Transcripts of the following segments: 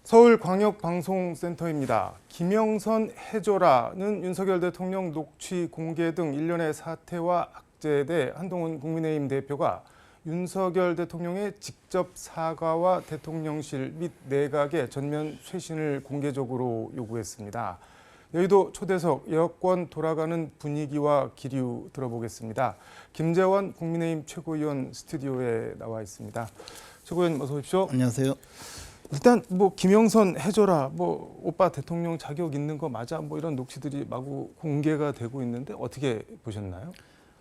서울광역방송센터입니다. 김영선 해줘라는 윤석열 대통령 녹취 공개 등 일련의 사태와 악재에 대해 한동훈 국민의힘 대표가 윤석열 대통령의 직접 사과와 대통령실 및 내각의 전면 쇄신을 공개적으로 요구했습니다. 여의도 초대석 여권 돌아가는 분위기와 기류 들어보겠습니다. 김재원 국민의힘 최고위원 스튜디오에 나와 있습니다. 최고위원 어서 오십시오. 안녕하세요. 일단 뭐 김영선 해줘라, 뭐 오빠 대통령 자격 있는 거 맞아, 뭐 이런 녹취들이 마구 공개가 되고 있는데 어떻게 보셨나요?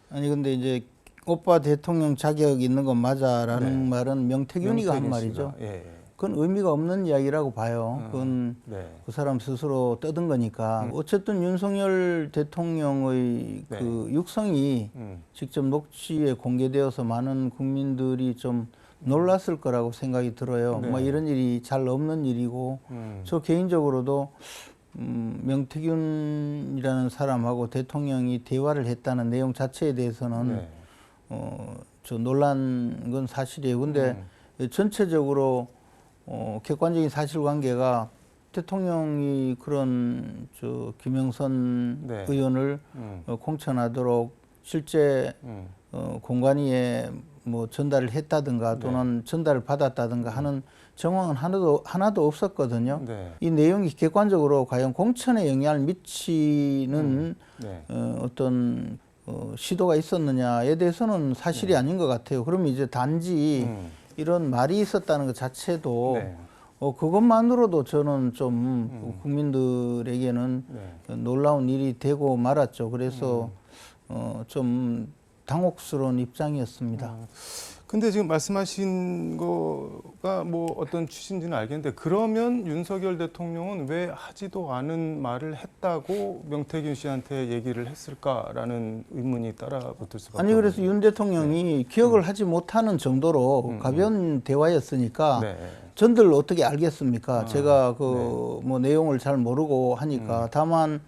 아니 근데 이제 오빠 대통령 자격 있는 건 맞아라는 말은 명태균이가 한 말이죠. 그건 의미가 없는 이야기라고 봐요. 그건 그 사람 스스로 떠든 거니까. 어쨌든 윤석열 대통령의 그 육성이 직접 녹취에 공개되어서 많은 국민들이 좀 놀랐을 거라고 생각이 들어요. 뭐 이런 일이 잘 없는 일이고 저 개인적으로도 명태균이라는 사람하고 대통령이 대화를 했다는 내용 자체에 대해서는 저 놀란 건 사실이에요. 근데 전체적으로 객관적인 사실관계가 대통령이 그런 저 김영선 의원을 공천하도록 실제 공관위에 뭐 전달을 했다든가 또는 전달을 받았다든가 하는 정황은 하나도 없었거든요. 이 내용이 객관적으로 과연 공천에 영향을 미치는 어떤 시도가 있었느냐에 대해서는 사실이 아닌 것 같아요. 그러면 이제 단지 이런 말이 있었다는 것 자체도 그것만으로도 저는 좀 국민들에게는 놀라운 일이 되고 말았죠. 그래서 좀 당혹스러운 입장이었습니다. 근데 지금 말씀하신 거가 뭐 어떤 취지인지는 알겠는데 그러면 윤석열 대통령은 왜 하지도 않은 말을 했다고 명태균 씨한테 얘기를 했을까라는 의문이 따라붙을 수밖에 아니 그래서 윤 대통령이 기억을 하지 못하는 정도로 가벼운 대화였으니까 전들 어떻게 알겠습니까? 제가 그 뭐 내용을 잘 모르고 하니까 다만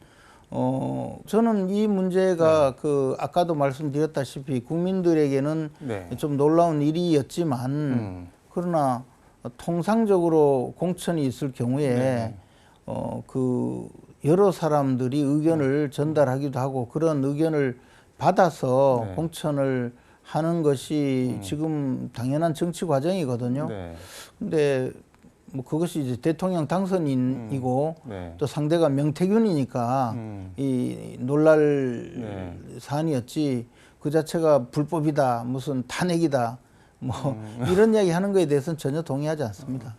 저는 이 문제가 그 아까도 말씀드렸다시피 국민들에게는 좀 놀라운 일이었지만 그러나 통상적으로 공천이 있을 경우에 그 여러 사람들이 의견을 전달하기도 하고 그런 의견을 받아서 공천을 하는 것이 지금 당연한 정치 과정이거든요. 근데 뭐 그것이 이제 대통령 당선인이고 또 상대가 명태균이니까 이 놀랄 사안이었지 그 자체가 불법이다 무슨 탄핵이다 뭐 이런 이야기 하는 거에 대해서는 전혀 동의하지 않습니다.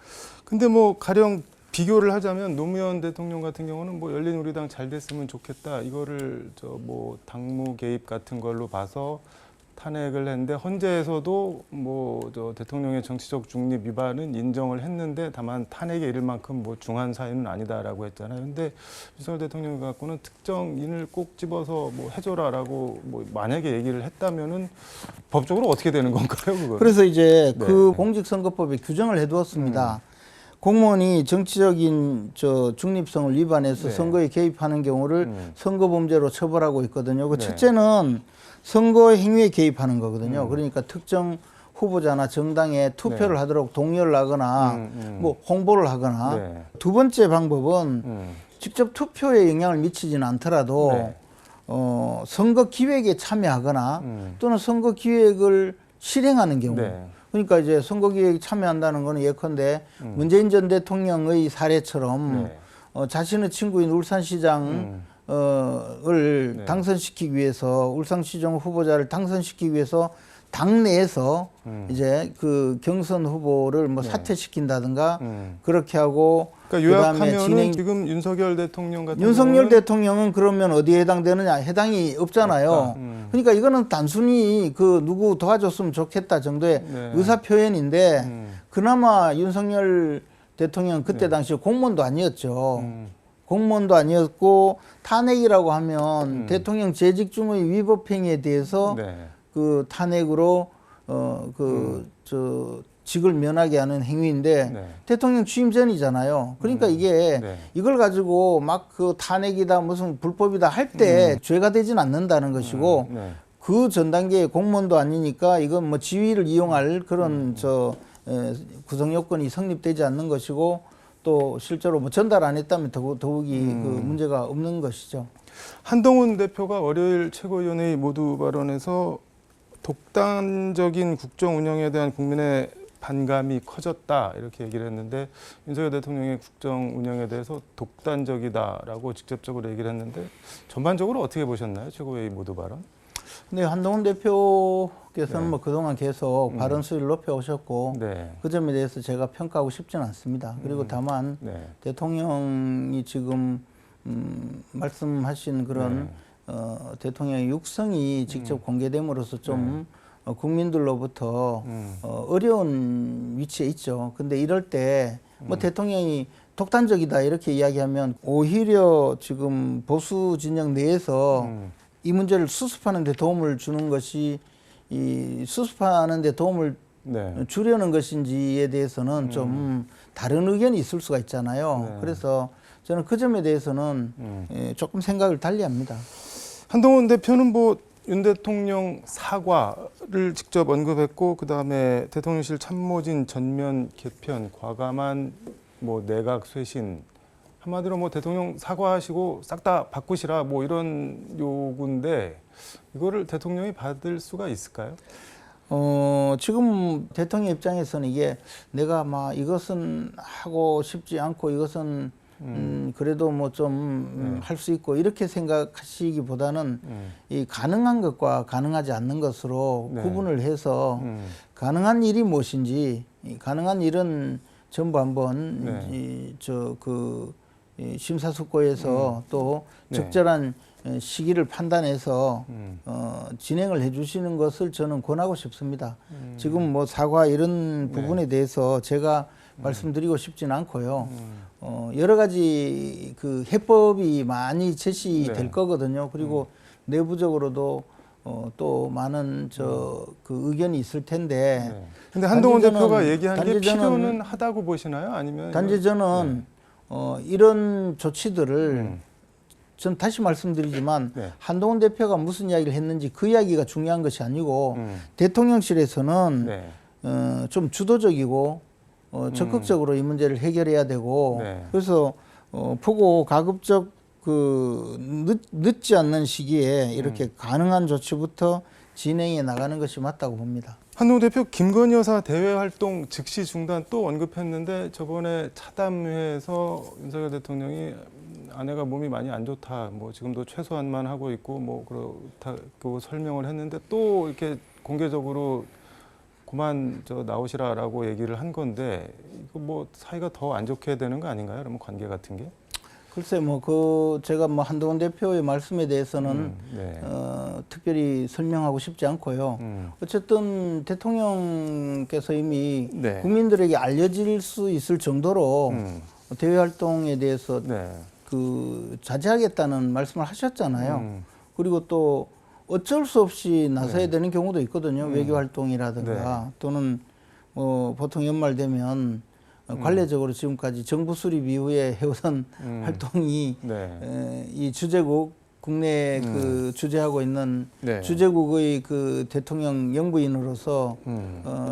근데 뭐 가령 비교를 하자면 노무현 대통령 같은 경우는 뭐 열린우리당 잘 됐으면 좋겠다 이거를 저 뭐 당무 개입 같은 걸로 봐서 탄핵을 했는데 헌재에서도 뭐 저 대통령의 정치적 중립 위반은 인정을 했는데 다만 탄핵에 이를 만큼 뭐 중한 사유는 아니다라고 했잖아요. 근데 윤석열 대통령 갖고는 특정인을 꼭 집어서 뭐 해줘라라고 뭐 만약에 얘기를 했다면은 법적으로 어떻게 되는 건가요, 그거? 그래서 이제 그 공직선거법에 규정을 해두었습니다. 공무원이 정치적인 저 중립성을 위반해서 선거에 개입하는 경우를 선거범죄로 처벌하고 있거든요. 그 첫째는 선거 행위에 개입하는 거거든요. 그러니까 특정 후보자나 정당에 투표를 하도록 독려를 하거나 뭐 홍보를 하거나 두 번째 방법은 직접 투표에 영향을 미치지는 않더라도 선거 기획에 참여하거나 또는 선거 기획을 실행하는 경우 그러니까 이제 선거 기획에 참여한다는 거는 예컨대 문재인 전 대통령의 사례처럼 자신의 친구인 울산시장 을 당선시키기 위해서 울산시장 후보자를 당선시키기 위해서 당내에서 이제 그 경선 후보를 뭐 사퇴시킨다든가 그렇게 하고 그러니까 요약하면은 지금 윤석열 대통령 같은 윤석열 대통령은 그러면 어디에 해당되느냐 해당이 없잖아요. 그러니까 이거는 단순히 그 누구 도와줬으면 좋겠다 정도의 의사 표현인데 그나마 윤석열 대통령 그때 당시 공무원도 아니었죠. 공무원도 아니었고 탄핵이라고 하면 대통령 재직 중의 위법 행위에 대해서 그 탄핵으로 저 직을 면하게 하는 행위인데 대통령 취임 전이잖아요. 그러니까 이게 이걸 가지고 막 그 탄핵이다 무슨 불법이다 할 때 죄가 되진 않는다는 것이고 그 전 단계의 공무원도 아니니까 이건 뭐 지위를 이용할 그런 저 구성 요건이 성립되지 않는 것이고 또 실제로 뭐 전달 안 했다면 더욱이 그 문제가 없는 것이죠. 한동훈 대표가 월요일 최고위원회의 모두 발언에서 독단적인 국정 운영에 대한 국민의 반감이 커졌다 이렇게 얘기를 했는데 윤석열 대통령의 국정 운영에 대해서 독단적이다라고 직접적으로 얘기를 했는데 전반적으로 어떻게 보셨나요? 최고회의 모두 발언? 근데 한동훈 대표께서는 네. 뭐 그동안 계속 발언 수위를 높여 오셨고 네. 그 점에 대해서 제가 평가하고 싶지는 않습니다. 그리고 다만 네. 대통령이 지금 말씀하신 그런 대통령의 육성이 직접 공개됨으로써 좀 국민들로부터 어려운 위치에 있죠. 근데 이럴 때 뭐 대통령이 독단적이다 이렇게 이야기하면 오히려 지금 보수 진영 내에서 이 문제를 수습하는 데 도움을 주는 것이 이 수습하는 데 도움을 네. 주려는 것인지에 대해서는 좀 다른 의견이 있을 수가 있잖아요. 네. 그래서 저는 그 점에 대해서는 조금 생각을 달리합니다. 한동훈 대표는 뭐 윤 대통령 사과를 직접 언급했고 그다음에 대통령실 참모진 전면 개편, 과감한 뭐 내각 쇄신 한마디로 뭐 대통령 사과하시고 싹 다 바꾸시라 뭐 이런 요구인데 이거를 대통령이 받을 수가 있을까요? 지금 대통령 입장에서는 이게 내가 막 이것은 하고 싶지 않고 이것은 그래도 뭐 좀 할 수 있고 이렇게 생각하시기보다는 이 가능한 것과 가능하지 않는 것으로 네. 구분을 해서 가능한 일이 무엇인지 이 가능한 일은 전부 한번 네. 이 심사숙고해서 또 네. 적절한 시기를 판단해서 진행을 해주시는 것을 저는 권하고 싶습니다. 지금 뭐 사과 이런 부분에 대해서 제가 말씀드리고 싶지는 않고요. 여러 가지 그 해법이 많이 제시될 거거든요. 그리고 내부적으로도 또 많은 그 의견이 있을 텐데. 네. 근데 한동훈 단지 대표가 저는- 얘기한 게 단지 저는- 필요는 하다고 보시나요? 아니면 단지 저는 이런 조치들을 전 다시 말씀드리지만 네. 한동훈 대표가 무슨 이야기를 했는지 그 이야기가 중요한 것이 아니고 대통령실에서는 네. 좀 주도적이고 적극적으로 이 문제를 해결해야 되고 네. 그래서 포고 가급적 그 늦지 않는 시기에 이렇게 가능한 조치부터 진행해 나가는 것이 맞다고 봅니다. 한동훈 대표 김건희 여사 대외 활동 즉시 중단 또 언급했는데 저번에 차담회에서 윤석열 대통령이 아내가 몸이 많이 안 좋다, 뭐 지금도 최소한만 하고 있고 뭐 그렇다고 설명을 했는데 또 이렇게 공개적으로 그만 나오시라라고 얘기를 한 건데 이거 뭐 사이가 더 안 좋게 되는 거 아닌가요? 그러면 관계 같은 게? 글쎄 제가 뭐 한동훈 대표의 말씀에 대해서는 네. 특별히 설명하고 싶지 않고요. 어쨌든 대통령께서 이미 네. 국민들에게 알려질 수 있을 정도로 대외 활동에 대해서 네. 그 자제하겠다는 말씀을 하셨잖아요. 그리고 또 어쩔 수 없이 나서야 되는 경우도 있거든요. 외교 활동이라든가 또는 보통 연말 되면 관례적으로 지금까지 정부 수립 이후에 해오던 활동이 이 주재국 국내에 그 주재하고 있는 네. 주재국의 그 대통령 영부인으로서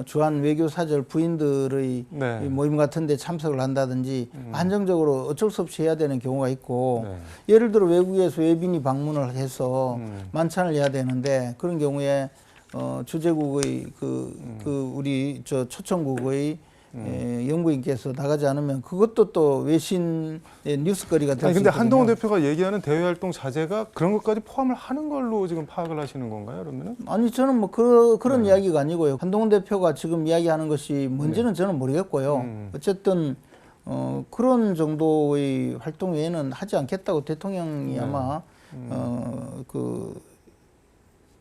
주한 외교사절 부인들의 네. 이 모임 같은 데 참석을 한다든지 한정적으로 어쩔 수 없이 해야 되는 경우가 있고 네. 예를 들어 외국에서 외빈이 방문을 해서 만찬을 해야 되는데 그런 경우에 주재국의 우리 초청국의 영부인께서 나가지 않으면 그것도 또 외신의 뉴스거리가 될 수 있거든요. 근데 한동훈 대표가 얘기하는 대외 활동 자제가 그런 것까지 포함을 하는 걸로 지금 파악을 하시는 건가요? 그러면은? 아니 저는 뭐 그런 이야기가 아니고요. 한동훈 대표가 지금 이야기하는 것이 뭔지는 저는 모르겠고요. 어쨌든 그런 정도의 활동 외에는 하지 않겠다고 대통령이 아마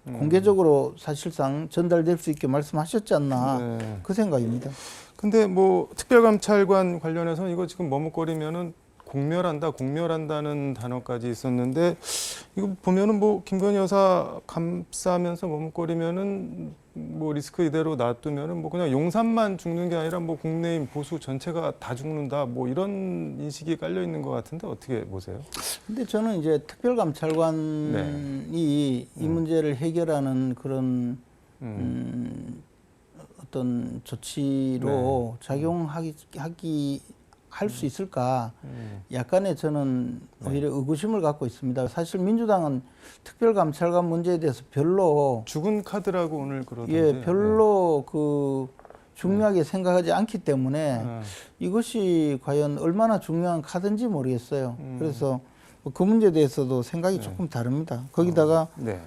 공개적으로 사실상 전달될 수 있게 말씀하셨지 않나 그 생각입니다. 근데 뭐 특별감찰관 관련해서는 이거 지금 머뭇거리면은 공멸한다는 단어까지 있었는데 이거 보면은 뭐 김건희 여사 감싸면서 머뭇거리면은 뭐 리스크 이대로 놔두면은 뭐 그냥 용산만 죽는 게 아니라 뭐 국내인 보수 전체가 다 죽는다 뭐 이런 인식이 깔려 있는 것 같은데 어떻게 보세요? 근데 저는 이제 특별감찰관이 이 문제를 해결하는 그런 어떤 조치로 작용하기 할 수 있을까? 약간의 저는 오히려 의구심을 갖고 있습니다. 사실 민주당은 특별감찰관 문제에 대해서 별로 죽은 카드라고 오늘 그러던데. 예, 별로 그 중요하게 생각하지 않기 때문에 이것이 과연 얼마나 중요한 카드인지 모르겠어요. 그래서 그 문제에 대해서도 생각이 조금 다릅니다. 거기다가 네.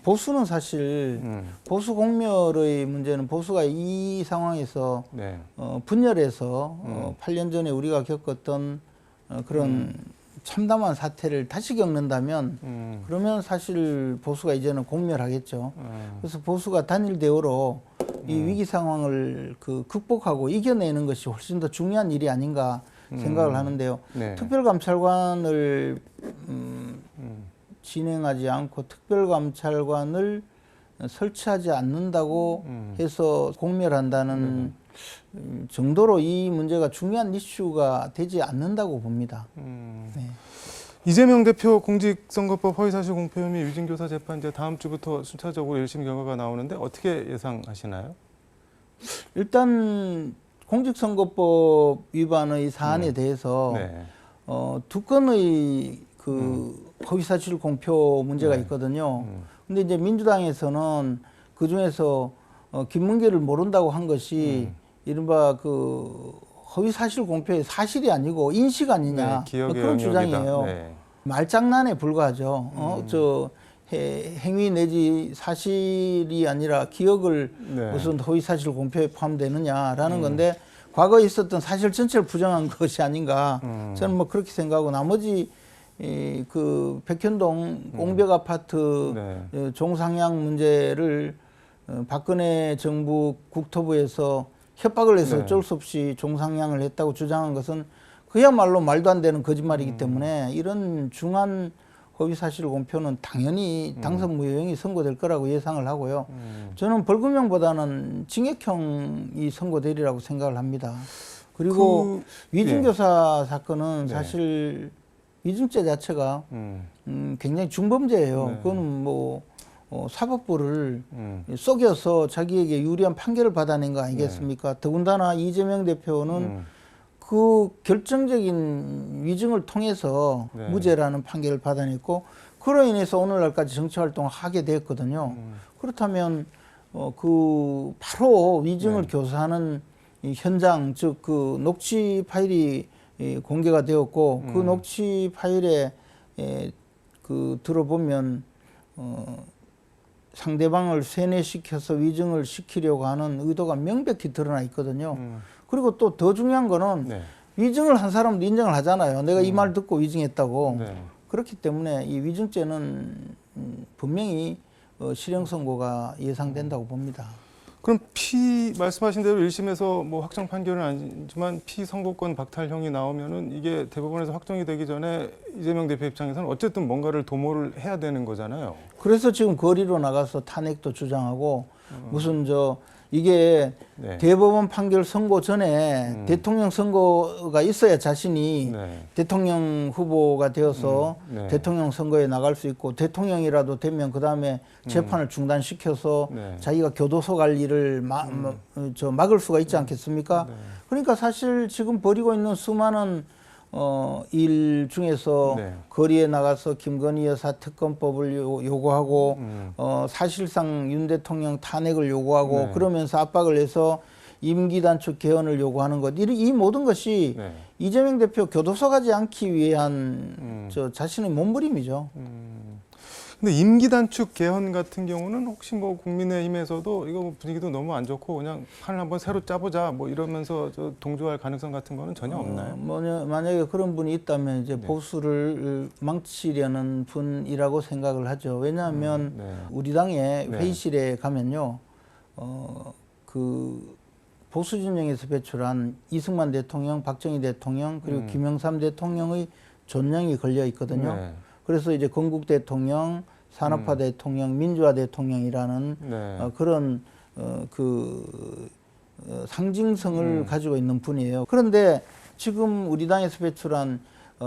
보수는 사실 보수 공멸의 문제는 보수가 이 상황에서 네. 분열해서 8년 전에 우리가 겪었던 그런 참담한 사태를 다시 겪는다면 그러면 사실 보수가 이제는 공멸하겠죠. 그래서 보수가 단일 대우로 이 위기 상황을 그 극복하고 이겨내는 것이 훨씬 더 중요한 일이 아닌가 생각을 하는데요. 네. 특별감찰관을 진행하지 않고 특별감찰관을 설치하지 않는다고 해서 공멸한다는 정도로 이 문제가 중요한 이슈가 되지 않는다고 봅니다. 네. 이재명 대표 공직선거법 허위사실 공표 혐의 위증교사 재판 이제 다음 주부터 순차적으로 1심 결과가 나오는데 어떻게 예상하시나요? 일단 공직선거법 위반의 사안에 대해서 네. 두 건의 그 허위사실 공표 문제가 있거든요. 근데 이제 민주당에서는 그 중에서 김문계를 모른다고 한 것이 이른바 그 허위사실 공표의 사실이 아니고 인식 아니냐 네, 기억의 그런 영역이다. 주장이에요. 네. 말장난에 불과하죠. 저 행위 내지 사실이 아니라 기억을 네. 무슨 허위사실 공표에 포함되느냐라는 건데 과거에 있었던 사실 전체를 부정한 것이 아닌가 저는 뭐 그렇게 생각하고 나머지 그 백현동 옹벽 아파트 네. 종상향 문제를 박근혜 정부 국토부에서 협박을 해서 네. 어쩔 수 없이 종상향을 했다고 주장한 것은 그야말로 말도 안 되는 거짓말이기 때문에 이런 중한 허위사실 공표는 당연히 당선 무효형이 선고될 거라고 예상을 하고요. 저는 벌금형보다는 징역형이 선고되리라고 생각을 합니다. 그리고 위증교사 사건은 네. 사실 위증죄 자체가 굉장히 중범죄예요. 네. 그거는 뭐 사법부를 속여서 자기에게 유리한 판결을 받아낸 거 아니겠습니까? 더군다나 이재명 대표는 그 결정적인 위증을 통해서 네. 무죄라는 판결을 받아냈고 그로 인해서 오늘날까지 정치활동을 하게 됐거든요. 그렇다면 그 바로 위증을 네. 교사하는 이 현장 즉 그 녹취 파일이 공개가 되었고 그 녹취 파일에 그 들어보면 상대방을 세뇌시켜서 위증을 시키려고 하는 의도가 명백히 드러나 있거든요. 그리고 또 더 중요한 거는 네. 위증을 한 사람도 인정을 하잖아요. 내가 이 말 듣고 위증했다고. 네. 그렇기 때문에 이 위증죄는 분명히 실형 선고가 예상된다고 봅니다. 그럼 말씀하신 대로 1심에서 뭐 확정 판결은 아니지만 피선고권 박탈형이 나오면은 이게 대법원에서 확정이 되기 전에 이재명 대표 입장에서는 어쨌든 뭔가를 도모를 해야 되는 거잖아요. 그래서 지금 거리로 나가서 탄핵도 주장하고 무슨 이게 네. 대법원 판결 선고 전에 대통령 선거가 있어야 자신이 네. 대통령 후보가 되어서 네. 대통령 선거에 나갈 수 있고 대통령이라도 되면 그 다음에 재판을 중단시켜서 네. 자기가 교도소 갈 일을 막을 수가 있지 않겠습니까? 네. 그러니까 사실 지금 벌이고 있는 수많은 일 중에서 네. 거리에 나가서 김건희 여사 특검법을 요구하고 사실상 윤 대통령 탄핵을 요구하고 네. 그러면서 압박을 해서 임기 단축 개헌을 요구하는 것 이 모든 것이 네. 이재명 대표 교도소 가지 않기 위한 자신의 몸부림이죠. 근데 임기 단축 개헌 같은 경우는 혹시 뭐 국민의힘에서도 이거 뭐 분위기도 너무 안 좋고 그냥 판을 한번 새로 짜보자 뭐 이러면서 동조할 가능성 같은 거는 전혀 없나요? 만약에 그런 분이 있다면 이제 네. 보수를 망치려는 분이라고 생각을 하죠. 왜냐하면 네. 우리 당의 네. 회의실에 가면요, 그 보수 진영에서 배출한 이승만 대통령, 박정희 대통령 그리고 김영삼 대통령의 존령이 걸려 있거든요. 네. 그래서 이제 건국 대통령, 산업화 대통령, 민주화 대통령이라는 네. 그런 상징성을 가지고 있는 분이에요. 그런데 지금 우리 당에서 배출한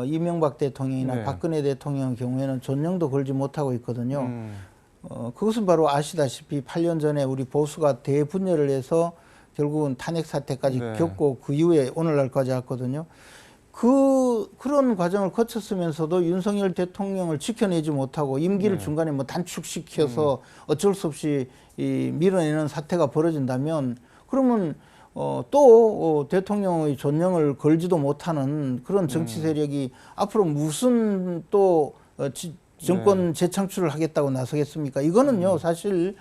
이명박 대통령이나 네. 박근혜 대통령의 경우에는 존령도 걸지 못하고 있거든요. 그것은 바로 아시다시피 8년 전에 우리 보수가 대분열을 해서 결국은 탄핵 사태까지 네. 겪고 그 이후에 오늘날까지 왔거든요. 그런 과정을 거쳤으면서도 윤석열 대통령을 지켜내지 못하고 임기를 네. 중간에 뭐 단축시켜서 어쩔 수 없이 밀어내는 사태가 벌어진다면 그러면 또 대통령의 존영을 걸지도 못하는 그런 정치 세력이 앞으로 무슨 또 정권 재창출을 하겠다고 나서겠습니까? 이거는요 사실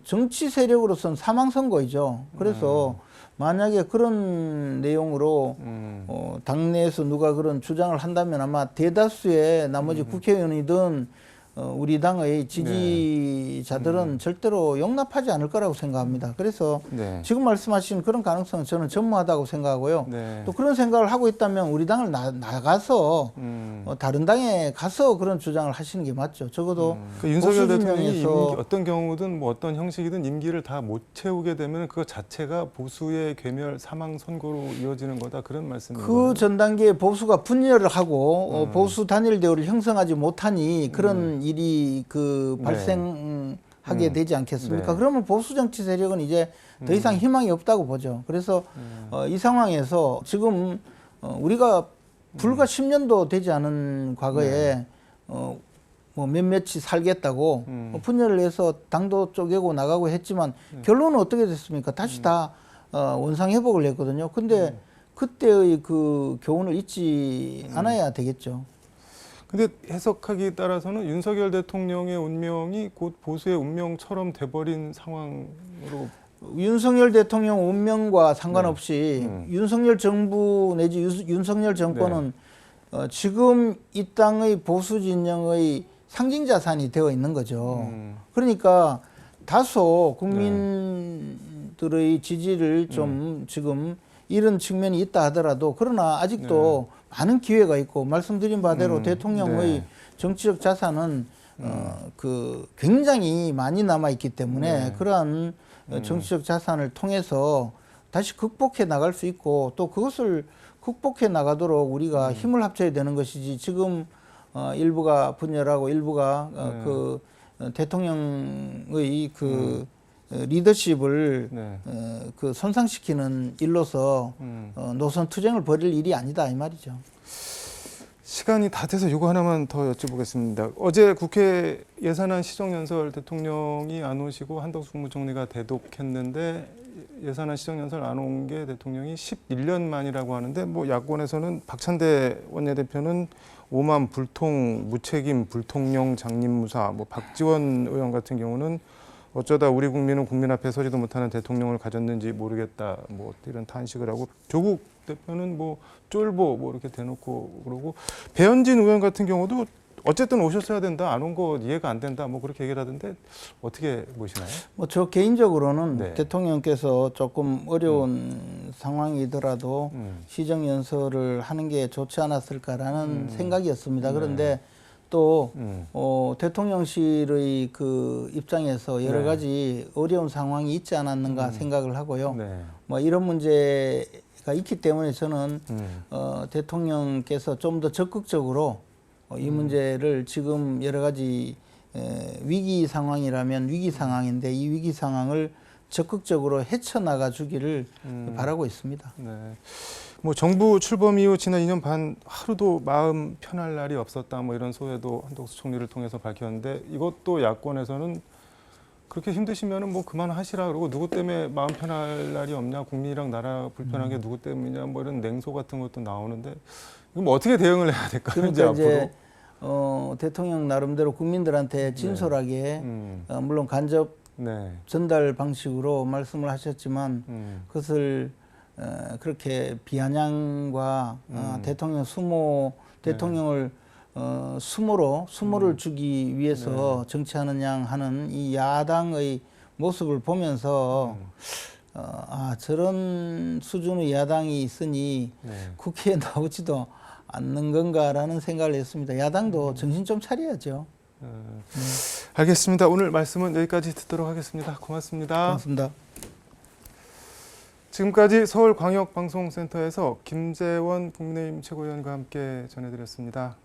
정치 세력으로서는 사망선거이죠. 그래서 만약에 그런 내용으로 당내에서 누가 그런 주장을 한다면 아마 대다수의 나머지 국회의원이든 우리 당의 지지자들은 절대로 용납하지 않을 거라고 생각합니다. 그래서 네. 지금 말씀하신 그런 가능성은 저는 전무하다고 생각하고요. 네. 또 그런 생각을 하고 있다면 우리 당을 나가서 다른 당에 가서 그런 주장을 하시는 게 맞죠. 적어도 그 윤석열 보수 대통령이 진영에서 어떤 경우든 뭐 어떤 형식이든 임기를 다 못 채우게 되면 그거 자체가 보수의 괴멸 사망 선고로 이어지는 거다 그런 말씀이에요. 그 전 단계에 보수가 분열을 하고 보수 단일 대우를 형성하지 못하니 그런 일이 발생하게 되지 않겠습니까? 네. 그러면 보수 정치 세력은 이제 더 이상 희망이 없다고 보죠. 그래서 이 상황에서 지금 우리가 불과 10년도 되지 않은 과거에 뭐 몇몇이 살겠다고 분열을 해서 당도 쪼개고 나가고 했지만 결론은 어떻게 됐습니까? 다시 다 원상 회복을 했거든요. 근데 그때의 그 교훈을 잊지 않아야 되겠죠. 근데 해석하기에 따라서는 윤석열 대통령의 운명이 곧 보수의 운명처럼 돼버린 상황으로 윤석열 대통령 운명과 상관없이 윤석열 정부 내지 윤석열 정권은 지금 이 땅의 보수 진영의 상징 자산이 되어 있는 거죠. 그러니까 다소 국민들의 지지를 좀 지금 이런 측면이 있다 하더라도 그러나 아직도 많은 기회가 있고 말씀드린 바대로 대통령의 정치적 자산은 굉장히 많이 남아 있기 때문에 그러한 정치적 자산을 통해서 다시 극복해 나갈 수 있고 또 그것을 극복해 나가도록 우리가 힘을 합쳐야 되는 것이지 지금 일부가 분열하고 일부가 그 대통령의 그 리더십을 그 손상시키는 일로서 노선 투쟁을 벌일 일이 아니다 이 말이죠. 시간이 다 돼서 이거 하나만 더 여쭤보겠습니다. 어제 국회 예산안 시정연설 대통령이 안 오시고 한덕수 국무총리가 대독했는데 예산안 시정연설 안 온 게 대통령이 11년 만이라고 하는데 뭐 야권에서는 박찬대 원내대표는 오만 불통 무책임 불통령 장님무사 뭐 박지원 의원 같은 경우는 어쩌다 우리 국민은 국민 앞에 서지도 못하는 대통령을 가졌는지 모르겠다 뭐 이런 탄식을 하고 조국 대표는 뭐 쫄보 뭐 이렇게 대놓고 그러고 배현진 의원 같은 경우도 어쨌든 오셨어야 된다 안 온 거 이해가 안 된다 뭐 그렇게 얘기를 하던데 어떻게 보시나요? 뭐 저 개인적으로는 대통령께서 조금 어려운 상황이더라도 시정연설을 하는 게 좋지 않았을까라는 생각이었습니다. 그런데 또 대통령실의 그 입장에서 여러 가지 어려운 상황이 있지 않았는가 생각을 하고요. 뭐 이런 문제가 있기 때문에 저는 대통령께서 좀 더 적극적으로 이 문제를 지금 여러 가지 위기 상황이라면 위기 상황인데 이 위기 상황을 적극적으로 헤쳐나가 주기를 바라고 있습니다. 뭐 정부 출범 이후 지난 2년 반 하루도 마음 편할 날이 없었다 뭐 이런 소회도 한덕수 총리를 통해서 밝혔는데 이것도 야권에서는 그렇게 힘드시면은 뭐 그만하시라 그러고 누구 때문에 마음 편할 날이 없냐 국민이랑 나라 불편한 게 누구 때문이냐 뭐 이런 냉소 같은 것도 나오는데 이거 뭐 어떻게 대응을 해야 될까요? 그러니까 이제 앞으로 대통령 나름대로 국민들한테 진솔하게 물론 간접 전달 방식으로 말씀을 하셨지만 그것을 그렇게 비아냥과 대통령 수모 대통령을 수모를 주기 위해서 정치하는 양 하는 이 야당의 모습을 보면서 저런 수준의 야당이 있으니 국회에 나오지도 않는 건가라는 생각을 했습니다. 야당도 정신 좀 차려야죠. 알겠습니다. 오늘 말씀은 여기까지 듣도록 하겠습니다. 고맙습니다. 고맙습니다. 지금까지 서울광역방송센터에서 김재원 국민의힘 최고위원과 함께 전해드렸습니다.